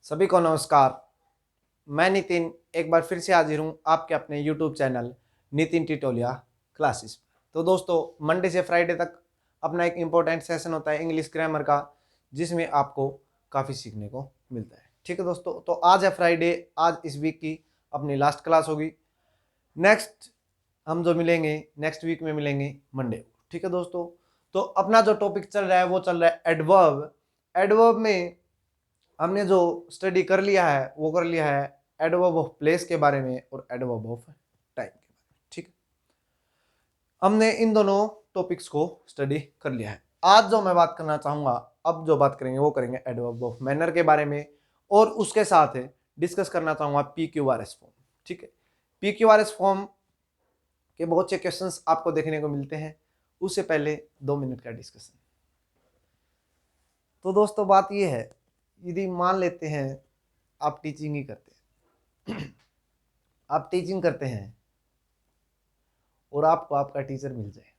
सभी को नमस्कार। मैं नितिन एक बार फिर से हाजिर हूँ आपके अपने YouTube चैनल नितिन टिटोलिया क्लासेस। तो दोस्तों, मंडे से फ्राइडे तक अपना एक इम्पोर्टेंट सेशन होता है इंग्लिश ग्रामर का, जिसमें आपको काफ़ी सीखने को मिलता है। ठीक है दोस्तों, तो आज है फ्राइडे, आज इस वीक की अपनी लास्ट क्लास होगी। नेक्स्ट हम जो मिलेंगे नेक्स्ट वीक में मिलेंगे मंडे को। ठीक है दोस्तों, तो अपना जो टॉपिक चल रहा है वो चल रहा है एडवर्ब। एडवर्ब में हमने जो स्टडी कर लिया है वो कर लिया है एडवर्ब ऑफ प्लेस के बारे में और एडवर्ब ऑफ टाइम के बारे में। ठीक है, हमने इन दोनों टॉपिक्स को स्टडी कर लिया है। आज जो मैं बात करना चाहूंगा, अब जो बात करेंगे वो करेंगे एडवर्ब ऑफ मैनर के बारे में, और उसके साथ डिस्कस करना चाहूंगा PQRS फॉर्म। ठीक है, PQRS फॉर्म के बहुत से क्वेश्चंस आपको देखने को मिलते हैं। उससे पहले 2 मिनट का डिस्कशन। तो दोस्तों, बात ये है, यदि मान लेते हैं आप टीचिंग ही करते हैं आप टीचिंग करते हैं और आपको आपका टीचर मिल जाए,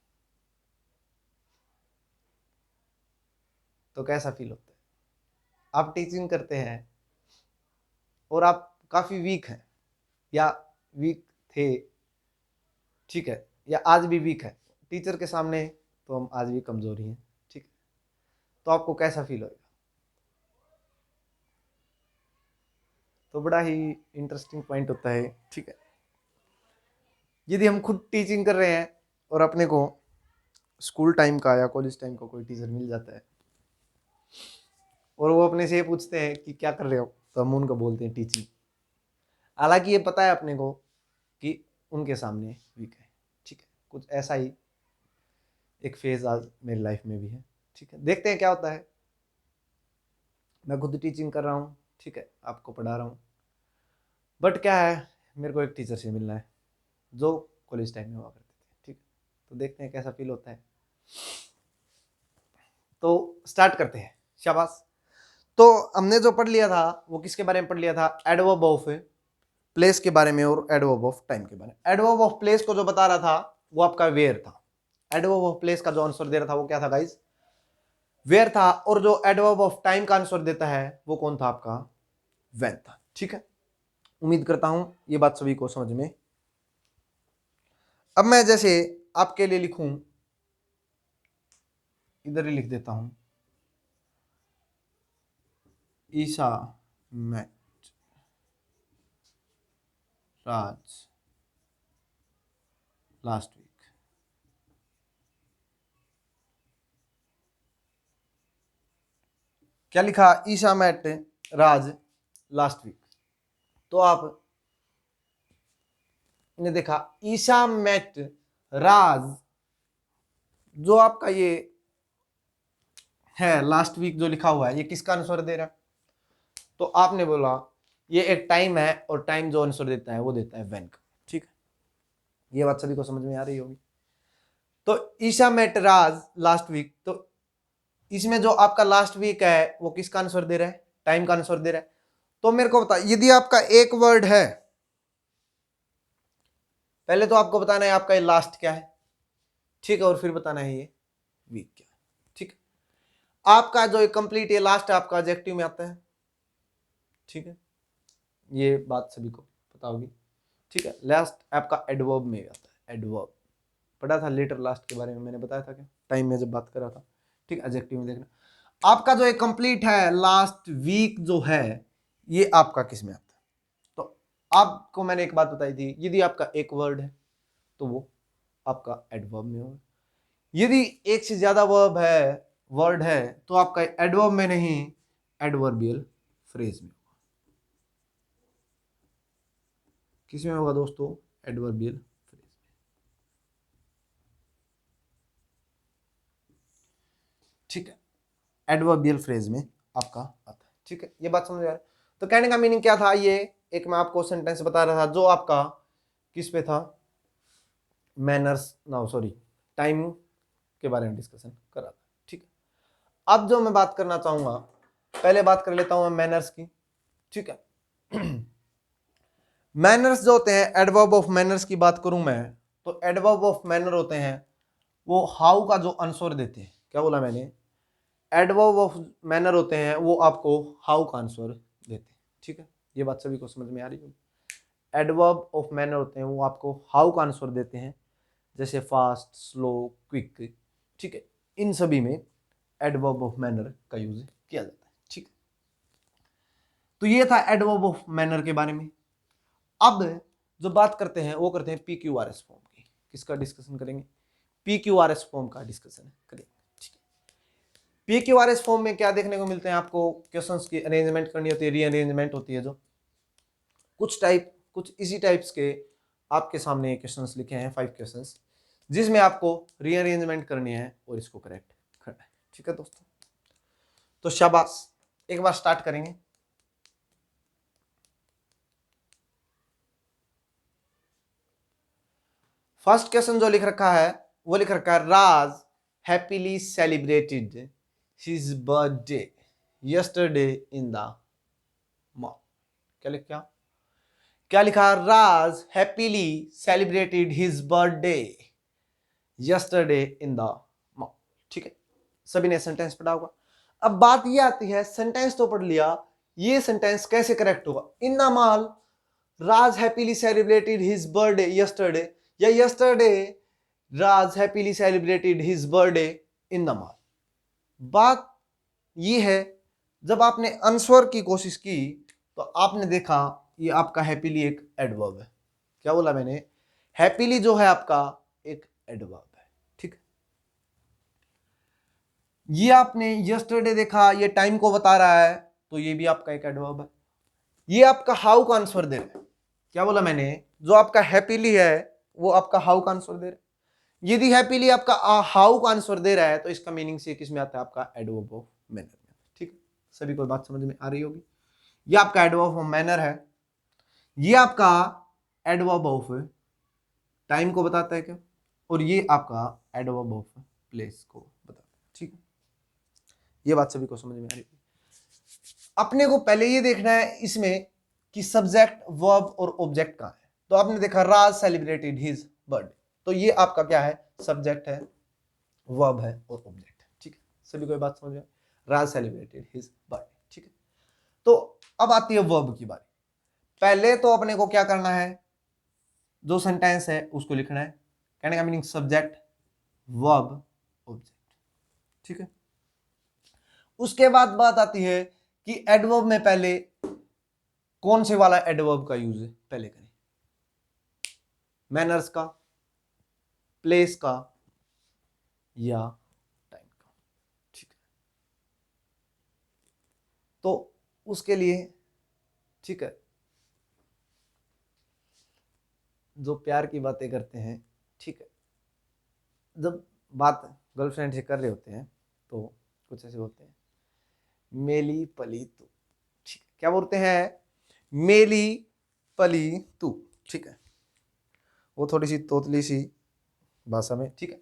तो कैसा फील होता है? आप टीचिंग करते हैं और आप काफ़ी वीक हैं या वीक थे, ठीक है, या आज भी वीक है टीचर के सामने, तो हम आज भी कमज़ोर ही हैं। ठीक है, तो आपको कैसा फील होगा? तो बड़ा ही इंटरेस्टिंग पॉइंट होता है। ठीक है, यदि हम खुद टीचिंग कर रहे हैं और अपने को स्कूल टाइम का या कॉलेज टाइम का कोई टीचर मिल जाता है और वो अपने से ये पूछते हैं कि क्या कर रहे हो, तो हम उनको बोलते हैं टीचिंग। हालांकि ये पता है अपने को कि उनके सामने वीक है। ठीक है, कुछ ऐसा ही एक फेज आज मेरी लाइफ में भी है। ठीक है, देखते हैं क्या होता है। मैं खुद टीचिंग कर रहा हूँ, ठीक है, आपको पढ़ा रहा हूँ, बट क्या है, मेरे को एक टीचर से मिलना है जो कॉलेज टाइम में हुआ करते थे। ठीक है, तो देखते हैं कैसा फील होता है। तो स्टार्ट करते हैं, शाबाश। तो हमने जो पढ़ लिया था वो किसके बारे में पढ़ लिया था? एडवर्ब ऑफ प्लेस के बारे में और एडवर्ब ऑफ टाइम के बारे में। एडवर्ब ऑफ प्लेस को जो बता रहा था वो आपका वेयर था। एडवर्ब ऑफ प्लेस का जो आंसर दे रहा था वो क्या था गाइस? वेयर था। और जो एडवर्ब ऑफ टाइम का आंसर देता है वो कौन था? आपका व्हेन था। ठीक है, उम्मीद करता हूं ये बात सभी को समझ में। अब मैं जैसे आपके लिए लिखूं, इधर ही लिख देता हूं, ईशा met राज लास्ट वीक। क्या लिखा? ईशा met राज लास्ट वीक। तो आप ने देखा ईशा met राज, जो आपका ये है लास्ट वीक जो लिखा हुआ है, ये किसका आंसर दे रहा है? तो आपने बोला ये एक टाइम है और टाइम जो आंसर देता है वो देता है व्हेन का। ठीक है, ये बात सभी को समझ में आ रही होगी। तो ईशा met राज लास्ट वीक, तो इसमें जो आपका लास्ट वीक है वो किसका आंसर दे रहा है? टाइम का आंसर दे रहा है। तो मेरे को बता, यदि आपका एक वर्ड है, पहले तो आपको बताना है आपका ये लास्ट क्या है, ठीक है, और फिर बताना है ये वीक क्या है। ठीक है, आपका जो कंप्लीट ये लास्ट है आपका एडजेक्टिव में आता है। ठीक है, ये बात सभी को पता होगी। ठीक है, लास्ट आपका एडवर्ब में आता है। एडवर्ब पढ़ा था, लेटर लास्ट के बारे में मैंने बताया था क्या टाइम में जब बात कर रहा था। ठीक है, एडजेक्टिव में देखना आपका जो एक कंप्लीट है लास्ट वीक जो है ये आपका किस में आता है। तो आपको मैंने एक बात बताई थी, यदि आपका एक वर्ड है तो वो आपका एडवर्ब में होगा। यदि एक से ज्यादा वर्ड है तो आपका एडवर्ब में नहीं, एडवर्बियल फ्रेज में होगा। किस में होगा दोस्तों? एडवर्बियल फ्रेज में। ठीक है, एडवर्बियल फ्रेज में आपका आता है। ठीक है, ये बात समझ आ रहा है। तो कहने का मीनिंग क्या था? ये एक मैं आपको सेंटेंस बता रहा था जो आपका किस पे था? मैनर्स, ना सॉरी, टाइम के बारे में डिस्कशन कर रहा था। ठीक है, अब जो मैं बात करना चाहूंगा, पहले बात कर लेता हूं मैं मैनर्स की। ठीक है, मैनर्स जो होते हैं, एडवर्ब ऑफ मैनर्स की बात करूं मैं, तो एडवर्ब ऑफ मैनर होते हैं वो हाउ का जो आंसर देते हैं। क्या बोला मैंने? एडवर्ब ऑफ मैनर होते हैं वो आपको हाउ का आंसर देते हैं। ठीक है, ये बात सभी को समझ में आ रही होगी। एडवर्ब ऑफ मैनर होते हैं वो आपको हाउ का आंसर देते हैं, जैसे फास्ट, स्लो, क्विक। ठीक है, इन सभी में एडवर्ब ऑफ मैनर का यूज किया जाता है। ठीक है, तो ये था एडवर्ब ऑफ मैनर के बारे में। अब जो बात करते हैं वो करते हैं PQRS फॉर्म की। किसका डिस्कशन करेंगे? PQRS फॉर्म का डिस्कशन करेंगे। ठीक है, PQRS फॉर्म में क्या देखने को मिलते हैं आपको? क्वेश्चंस की अरेंजमेंट करनी होती है, रीअरेंजमेंट होती है। जो कुछ इसी टाइप्स के आपके सामने क्वेश्चंस लिखे हैं, 5 क्वेश्चंस, जिसमें आपको रीअरेंजमेंट करनी है और इसको करेक्ट करना है। ठीक है दोस्तों, तो शाबाश, एक बार स्टार्ट करेंगे। फर्स्ट क्वेश्चन जो लिख रखा है वो लिख रखा है, Raj happily celebrated his birthday yesterday in the mall. क्या लिखा? Raj happily celebrated his birthday yesterday in the mall. ठीक है, सभी ने सेंटेंस पढ़ा होगा। अब बात ये आती है, सेंटेंस तो पढ़ लिया, ये सेंटेंस कैसे करेक्ट होगा? In the mall Raj happily celebrated his birthday yesterday, या yesterday Raj happily celebrated his birthday in the mall. बात यह है, जब आपने आंसर की कोशिश की तो आपने देखा ये आपका हैप्पीली एक एडवर्ब है। क्या बोला मैंने? हैप्पीली जो है आपका एक एडवर्ब है। ठीक है, ये आपने यस्टरडे देखा, ये टाइम को बता रहा है, तो ये भी आपका एक एडवर्ब है। ये आपका हाउ का आंसर दे रहा है। क्या बोला मैंने? जो आपका हैप्पीली है वो आपका हाउ का आंसर दे रहा है। यदि हैप्पीली आपका हाउ का आंसर दे रहा है तो इसका मीनिंग से किस में आता है? आपका एडवर्ब ऑफ मैनर में। ठीक है, सभी को बात समझ में आ रही होगी। ये आपका एडवर्ब ऑफ मैनर है, ये आपका एडवर्ब ऑफ टाइम को बताता है क्या, और ये आपका एडवर्ब ऑफ प्लेस को बताता है। ठीक है, ये बात सभी को समझ में आ रही है। अपने को पहले ये देखना है इसमें कि सब्जेक्ट, वर्ब और ऑब्जेक्ट कहां है। तो आपने देखा राज सेलिब्रेटेड हिज बर्थडे, तो ये आपका क्या है? सब्जेक्ट है, वर्ब है और ऑब्जेक्ट है। ठीक है, सभी को ये बात समझ में? राज सेलिब्रेटेड हिज बर्थडे। ठीक है, तो अब आती है वर्ब की बारी। पहले तो अपने को क्या करना है? जो सेंटेंस है उसको लिखना है। कहने का मीनिंग सब्जेक्ट, वर्ब, ऑब्जेक्ट। ठीक है, उसके बाद बात आती है कि एडवर्ब में पहले कौन से वाला एडवर्ब का यूज पहले करें? मैनर्स का, प्लेस का, या टाइम का। ठीक है, तो उसके लिए, ठीक है, जो प्यार की बातें करते हैं, ठीक है, जब बात गर्लफ्रेंड से कर रहे होते हैं तो कुछ ऐसे होते हैं, मेली पली तू। ठीक है, क्या बोलते हैं? मेली पली तू। ठीक है, वो थोड़ी सी तोतली सी भाषा में। ठीक है,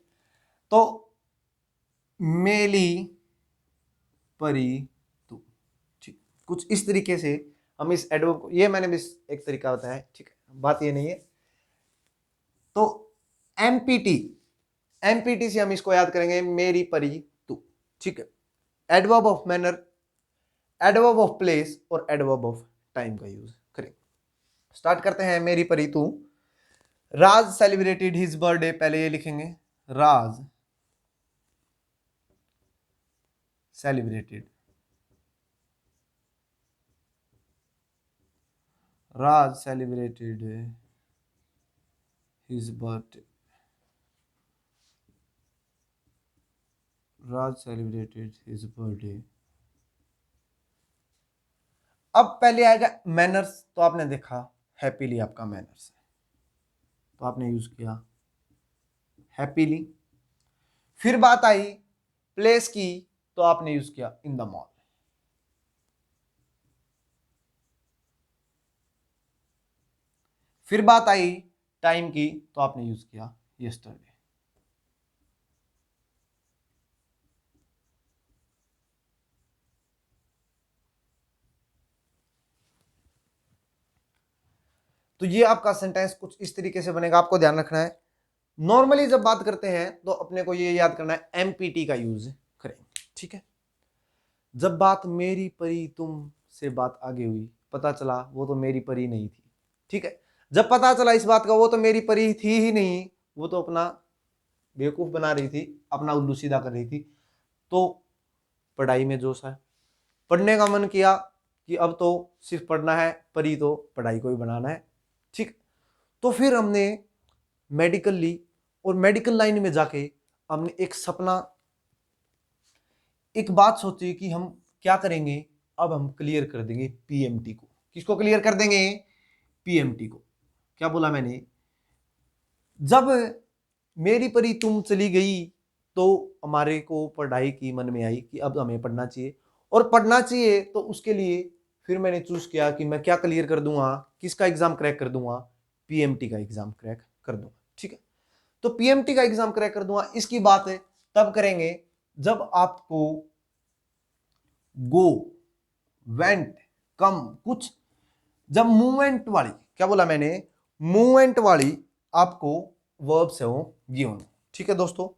तो मेली परी तू। ठीक, कुछ इस तरीके से हम इस एडवर्ब को, ये मैंने भी एक तरीका बताया है। ठीक है, बात ये नहीं है। तो एमपीटी से हम इसको याद करेंगे, मेरी परी तू। ठीक है, adverb of manner, adverb of place और एडवर्ब ऑफ टाइम का यूज करेंगे। स्टार्ट करते हैं। मेरी परी तू। राज सेलिब्रेटेड हिज बर्थडे, पहले ये लिखेंगे, राज सेलिब्रेटेड, राज सेलिब्रेटेड हिज बर्थडे, राज सेलिब्रेटेड हिज बर्थडे। अब पहले आएगा मैनर्स, तो आपने देखा हैप्पीली आपका मैनर्स है, तो आपने यूज किया हैप्पीली। फिर बात आई प्लेस की, तो आपने यूज किया इन द मॉल। फिर बात आई टाइम की, तो आपने यूज किया यस्टरडे। तो ये आपका सेंटेंस कुछ इस तरीके से बनेगा, आपको ध्यान रखना है। नॉर्मली जब बात करते हैं तो अपने को ये याद करना है एमपीटी का यूज करेंगे। ठीक है, जब बात मेरी परी तुम से बात आगे हुई, पता चला वो तो मेरी परी नहीं थी। ठीक है, जब पता चला इस बात का वो तो मेरी परी थी ही नहीं, वो तो अपना बेवकूफ बना रही थी, अपना उल्लू सीधा कर रही थी, तो पढ़ाई में जोश है, पढ़ने का मन किया कि अब तो सिर्फ पढ़ना है, परी तो पढ़ाई को भी बनाना है। ठीक, तो फिर हमने मेडिकल ली और मेडिकल लाइन में जाके हमने एक सपना, एक बात सोची कि हम क्या करेंगे, अब हम क्लियर कर देंगे पीएमटी को। किसको क्लियर कर देंगे? पीएमटी को। क्या बोला मैंने? जब मेरी परी तुम चली गई तो हमारे को पढ़ाई की मन में आई कि अब हमें पढ़ना चाहिए, और पढ़ना चाहिए तो उसके लिए फिर मैंने चूज किया कि मैं क्या क्लियर कर दूंगा, किसका एग्जाम क्रैक कर दूंगा? पीएमटी का एग्जाम क्रैक कर दूंगा। ठीक है, तो पीएमटी का एग्जाम क्रैक कर दूंगा, इसकी बात है तब करेंगे जब आपको गो, वेंट, कम, कुछ, जब मूवमेंट वाली, क्या बोला मैंने? मूवमेंट वाली आपको वर्ब से हो गिवन। ठीक है दोस्तों,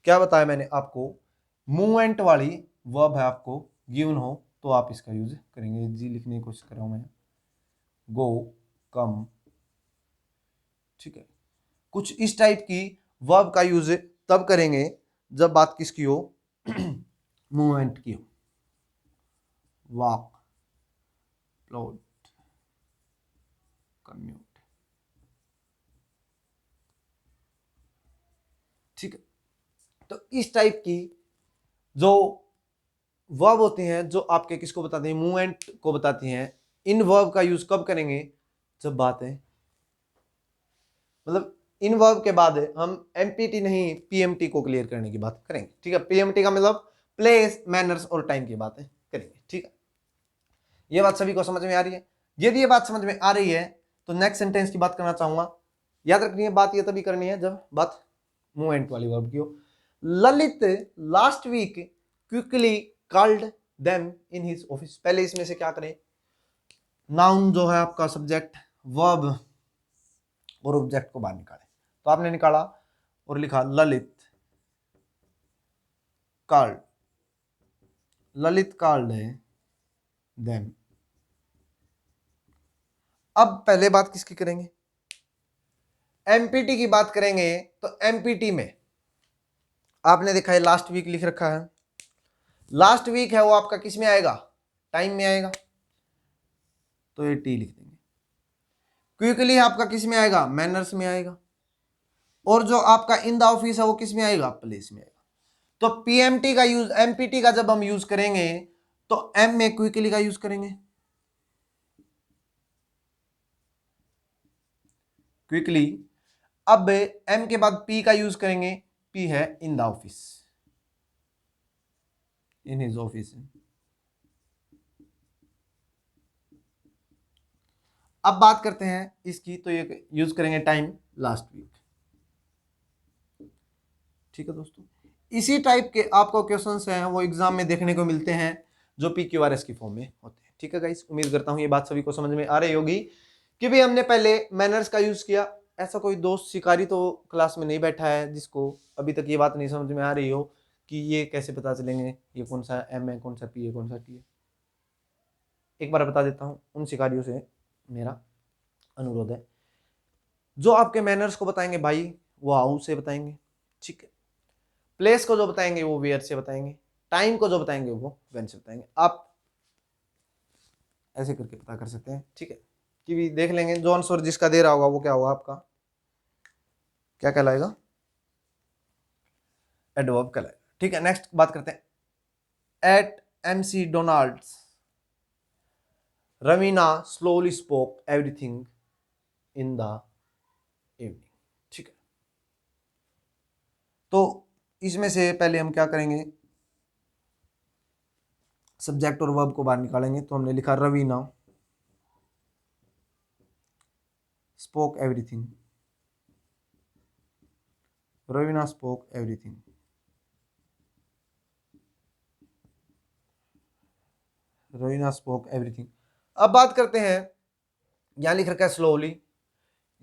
क्या बताया मैंने आपको? मूवमेंट वाली वर्ब है आपको गिवन हो तो आप इसका यूज करेंगे। जी लिखने की कोशिश कर रहा हूं मैं, गो, कम। ठीक है, कुछ इस टाइप की वर्ब का यूज तब करेंगे जब बात किसकी हो? मूवमेंट की हो। Walk, plot, commute. ठीक है, तो इस टाइप की जो वर्ब होती हैं जो आपके किसको बताते हैं? मूवमेंट को बताती हैं। इन वर्ब का यूज कब करेंगे? जब बात है, मतलब इन वर्ब के बाद हम एमपीटी नहीं पीएमटी को क्लियर करने की बात करेंगे। ठीक है, पीएमटी का मतलब प्लेस, मैनर्स और टाइम की बातें करेंगे। ठीक है, ये बात सभी को समझ में आ रही है? यदि ये बात समझ में आ रही है तो नेक्स्ट सेंटेंस की बात करना चाहूंगा। याद रखनी है, बात ये तभी करनी है जब बात मूवमेंट वाली वर्ब की हो। Lalit last week quickly called them in his office. पहले इसमें से क्या करें? नाउन जो है आपका, सब्जेक्ट, वर्ब और ऑब्जेक्ट को बाहर निकालें। तो आपने निकाला और लिखा ललित कॉल्ड, ललित कॉल्ड है देम। अब पहले बात किसकी करेंगे? एमपीटी की बात करेंगे। तो एमपीटी में आपने देखा है लास्ट वीक लिख रखा है, लास्ट वीक है वो आपका किस में आएगा? टाइम में आएगा, तो ये टी लिख देंगे। क्विकली आपका किस में आएगा? मैनर्स में आएगा। और जो आपका इन द ऑफिस है वो किस में आएगा? प्लेस में आएगा। तो पीएमटी का यूज, एमपीटी का जब हम यूज करेंगे तो एम में क्विकली का यूज करेंगे, क्विकली। अब एम के बाद पी का यूज करेंगे, पी है in the office, in his office. अब बात करते हैं इसकी, तो ये यूज करेंगे टाइम, लास्ट वीक। ठीक है दोस्तों, इसी टाइप के आपको क्वेश्चंस हैं वो एग्जाम में देखने को मिलते हैं जो PQRS की फॉर्म में होते हैं। ठीक है गाइस, उम्मीद करता हूं ये बात सभी को समझ में आ रही होगी कि भाई हमने पहले मैनर्स का यूज किया। ऐसा कोई दोस्त शिकारी तो क्लास में नहीं बैठा है जिसको अभी तक ये बात नहीं समझ में आ रही हो कि ये कैसे पता चलेंगे ये कौन सा एम है, कौन सा पी है, कौन सा टी है। एक बार बता देता हूँ, उन शिकारियों से मेरा अनुरोध है जो आपके मैनर्स को बताएंगे भाई वो हाउ से बताएंगे। ठीक है, प्लेस को जो बताएंगे वो वेयर से बताएंगे, टाइम को जो बताएंगे वो व्हेन से बताएंगे। आप ऐसे करके पता कर सकते हैं। ठीक है, कि भी देख लेंगे जो आंसर जिसका दे रहा होगा वो क्या होगा आपका, क्या कहलाएगा? एडवर्ब कहलाएगा। ठीक है, नेक्स्ट बात करते हैं। At MC Donald's Raveena slowly spoke everything in the evening. ठीक है, तो इसमें से पहले हम क्या करेंगे? सब्जेक्ट और वर्ब को बाहर निकालेंगे। तो हमने लिखा Raveena spoke everything, Raveena spoke everything, Raveena spoke everything. अब बात करते हैं, यहां लिख रखा है स्लोली,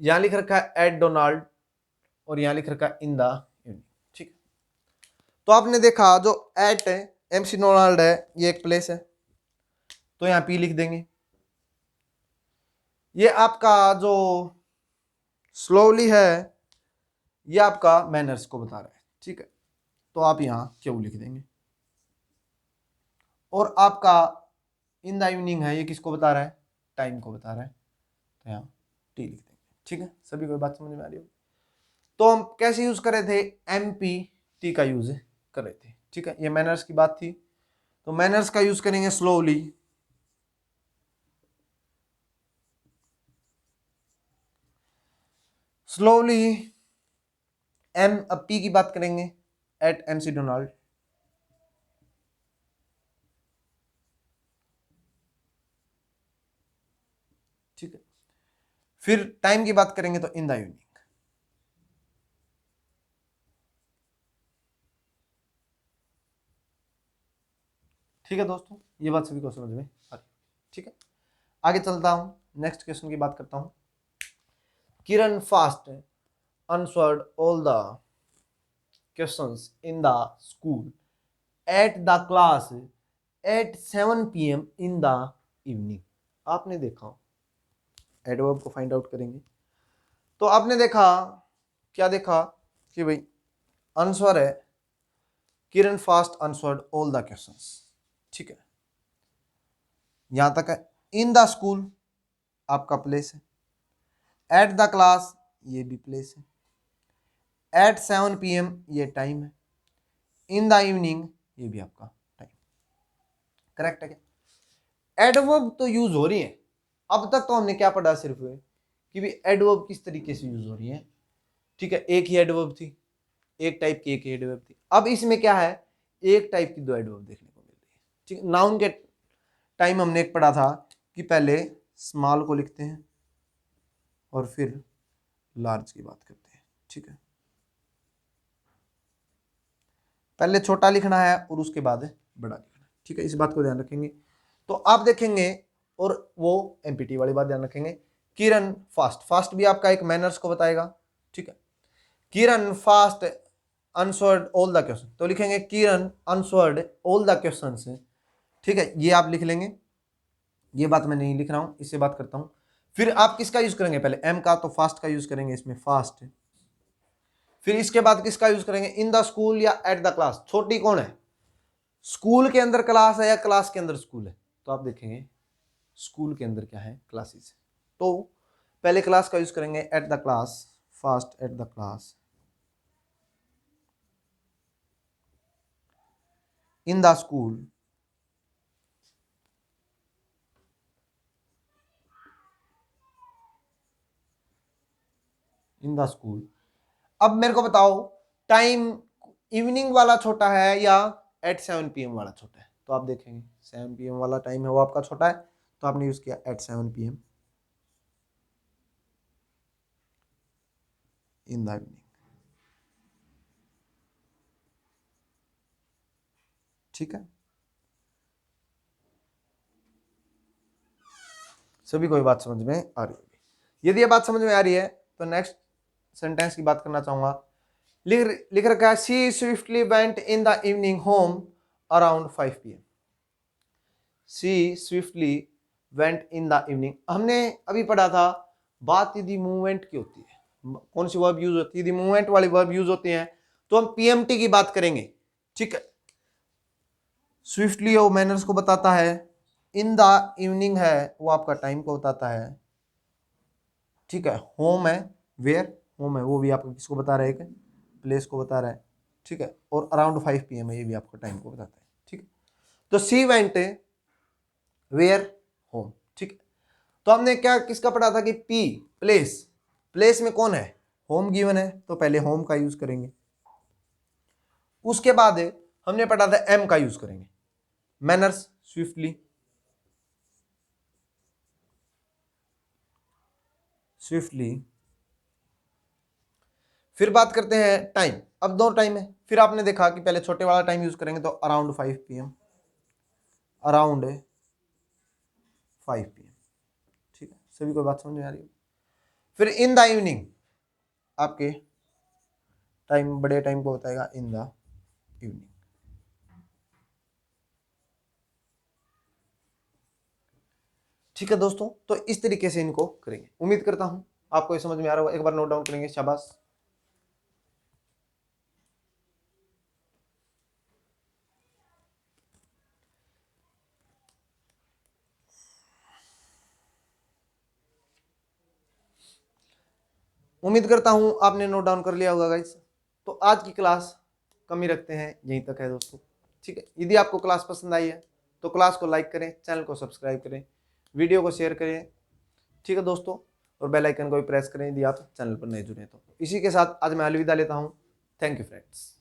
यहां लिख रखा है एट डोनाल्ड और यहां लिख रखा है इन द इवनिंग। ठीक है, तो आपने देखा जो एट MC डोनाल्ड है ये एक प्लेस है, तो यहाँ पी लिख देंगे। ये आपका जो स्लोली है ये आपका मैनर्स को बता रहा है, ठीक है, तो आप यहाँ क्यू लिख देंगे। और आपका इन द इवनिंग है, ये किसको बता रहा है, टाइम को बता रहा है, तो यहाँ टी लिख देंगे, ठीक है। सभी को बात समझ में आ रही होगी। तो हम कैसे यूज कर रहे थे, एम पी टी का यूज कर रहे थे, ठीक है। ये मैनर्स की बात थी, तो मैनर्स का यूज करेंगे स्लोली, स्लोली एम, अब पी की बात करेंगे एट एमसी डोनाल्ड, ठीक है। फिर टाइम की बात करेंगे तो इन द इवनिंग, ठीक है दोस्तों, ये बात सभी को समझ में आ रही, ठीक है। आगे चलता हूं, नेक्स्ट क्वेश्चन की बात करता हूं। किरण fast answered all the questions in the school at the class at 7 p.m. in the evening। आपने देखा, एडवर्ब को फाइंड आउट करेंगे, तो आपने देखा, क्या देखा कि भाई आंसर है Kiran fast answered all the questions, ठीक है। यहां तक है। इन द स्कूल आपका प्लेस है, एट द क्लास ये भी प्लेस है, एट 7 PM ये टाइम है, इन द इवनिंग ये भी आपका टाइम, करेक्ट है क्या। एडवर्ब तो यूज हो रही है। अब तक तो हमने क्या पढ़ा सिर्फ कि भी एडवर्ब किस तरीके से यूज हो रही है, ठीक है। एक ही एडवर्ब थी, एक टाइप की एक ही एडवर्ब थी। अब इसमें क्या है, एक टाइप की दो एडवर्ब देखने को मिल रही है, ठीक है। नाउन के टाइम हमने एक पढ़ा था कि पहले स्मॉल को लिखते हैं और फिर लार्ज की बात करते हैं, ठीक है। पहले छोटा लिखना है और उसके बाद बड़ा लिखना है, ठीक है। इस बात को ध्यान रखेंगे। तो आप देखेंगे, और वो एमपीटी वाली बात ध्यान रखेंगे। किरण फास्ट, फास्ट भी आपका एक मैनर्स को बताएगा, ठीक है। Kiran fast answered all the question, तो लिखेंगे Kiran answered all the question, ठीक है। ये आप लिख लेंगे, ये बात मैं नहीं लिख रहा हूं, इससे बात करता हूं। फिर आप किसका यूज करेंगे, पहले एम का, तो फास्ट का यूज करेंगे इसमें, फास्ट। फिर इसके बाद किसका यूज करेंगे, इन द स्कूल या एट द क्लास। छोटी कौन है, स्कूल के अंदर क्लास है या क्लास के अंदर स्कूल है, तो आप देखेंगे स्कूल के अंदर क्या है, क्लासेस। तो पहले क्लास का यूज करेंगे eight the class, fast at the class, in the school, in the school. अब मेरे को बताओ टाइम इवनिंग वाला छोटा है या एट 7 PM वाला छोटा है, तो आप देखेंगे 7 PM वाला टाइम है वो आपका छोटा है, तो आपने यूज किया at 7 PM in the evening, ठीक है। सभी को ये बात समझ में आ रही होगी। यदि ये बात समझ में आ रही है तो नेक्स्ट सेंटेंस की बात करना चाहूंगा। लिख रखा है, she swiftly went in the evening home around 5 PM। She swiftly went in the evening, हमने अभी पढ़ा था, बात यदि मूवमेंट की होती है, कौन सी वर्ब यूज होती है, यदि मूवमेंट वाली वर्ब यूज होती है तो हम पीएमटी की बात करेंगे, ठीक है। स्विफ्टली वो मैनर्स को बताता है, इन द इवनिंग है वो आपका टाइम को बताता है, ठीक है। होम है, वेयर होम है वो भी आपको किसको बता रहा है, एक प्लेस को बता रहा है, ठीक है। और अराउंड 5 PM है ये भी आपको टाइम को बताता है, ठीक है। तो सी वेंट वेयर होम, ठीक है। तो हमने क्या किसका पढ़ा था कि पी प्लेस, प्लेस में कौन है, होम गिवन है, तो पहले होम का यूज करेंगे। उसके बाद हमने पढ़ा था एम का यूज करेंगे, मैनर्स, स्विफ्टली, स्विफ्टली। फिर बात करते हैं टाइम, अब दो टाइम है। फिर आपने देखा कि पहले छोटे वाला टाइम यूज करेंगे तो अराउंड 5 PM, अराउंड 5 PM, ठीक है। सभी को बात समझ में आ रही है। फिर इन द इवनिंग आपके टाइम, बड़े टाइम को बताएगा इन द इवनिंग, ठीक है दोस्तों, तो इस तरीके से इनको करेंगे। उम्मीद करता हूं आपको ये समझ में आ रहा होगा। एक बार नोट डाउन करेंगे, शाबाश। उम्मीद करता हूं आपने नोट डाउन कर लिया होगा गाइस। तो आज की क्लास कम ही रखते हैं, यहीं तक है दोस्तों। ठीक है, यदि आपको क्लास पसंद आई है तो क्लास को लाइक करें, चैनल को सब्सक्राइब करें, वीडियो को शेयर करें। ठीक है दोस्तों, और बेल आइकन को भी प्रेस करें यदि आप चैनल पर नए जुड़े तो। इसी के साथ आज मैं अलविदा लेता हूं। Thank you friends.